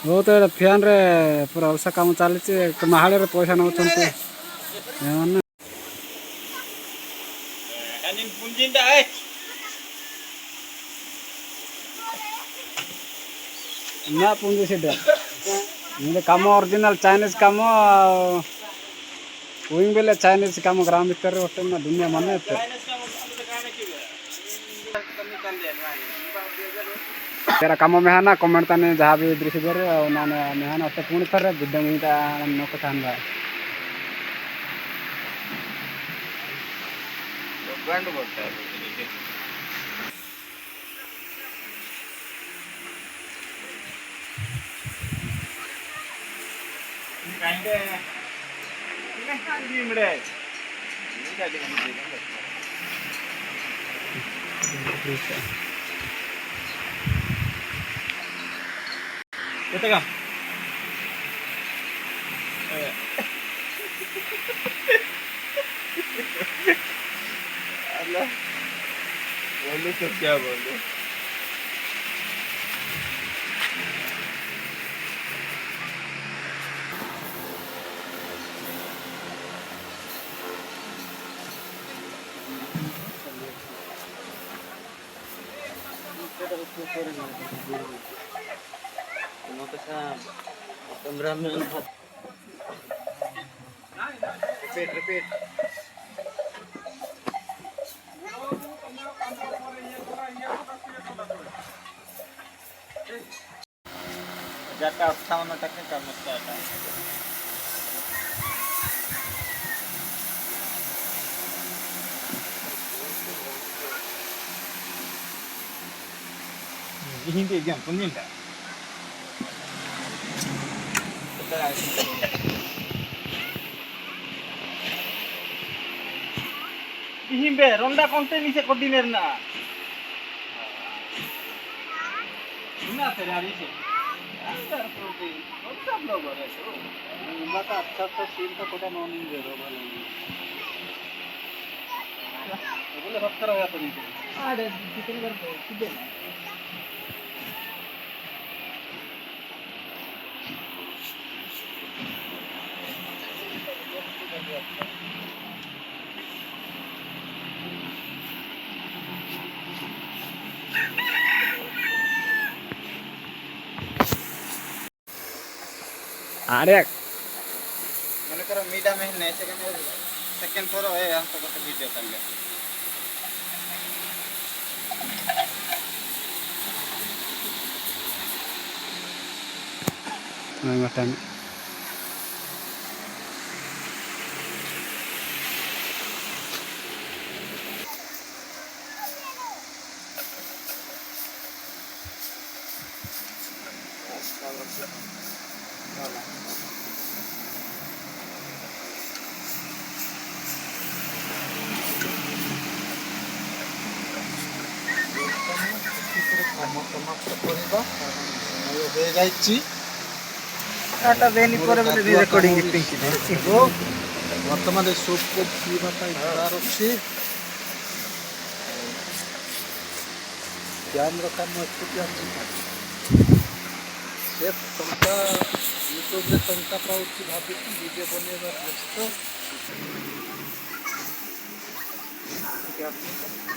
बहुत फैन रे पूरा उषा काम चली महाड़े पैसा नौ ना पुंजी से कम ओरिजिनल चाइनीज कम विंग बेले चाइनीज कम ग्राम भीतर होटे ना दुनिया मन तेरा कम मेहना कमेंट तने जहाँ भी दृश्य दे ना मेहना अटे पुणी थर वीडियो मिलता नौको थान भाई बोलूं तो क्या बोलूं रिपीट जाता 58 तक नहीं करना चाहता hindi diyan puninda himbe ronda konte niche kodiner na na terari se अंदर प्रोटीन सब लोग हो रहे तो बता अच्छा सीन तो कोटा नॉन इन दे दो भले बोले हफ्ता हो गया तो नहीं आड़े कितने बार सीधे अरे मैंने करो मीडिया में नहीं सेकंड थोड़ा है हम तो बस वीडियो कर ले मटन बर्तमान सूप को पीवार अच्छी कैमरा काम टंका यूट्यूब में टंका पाँच भाभी वीडियो बनवा व्यस्त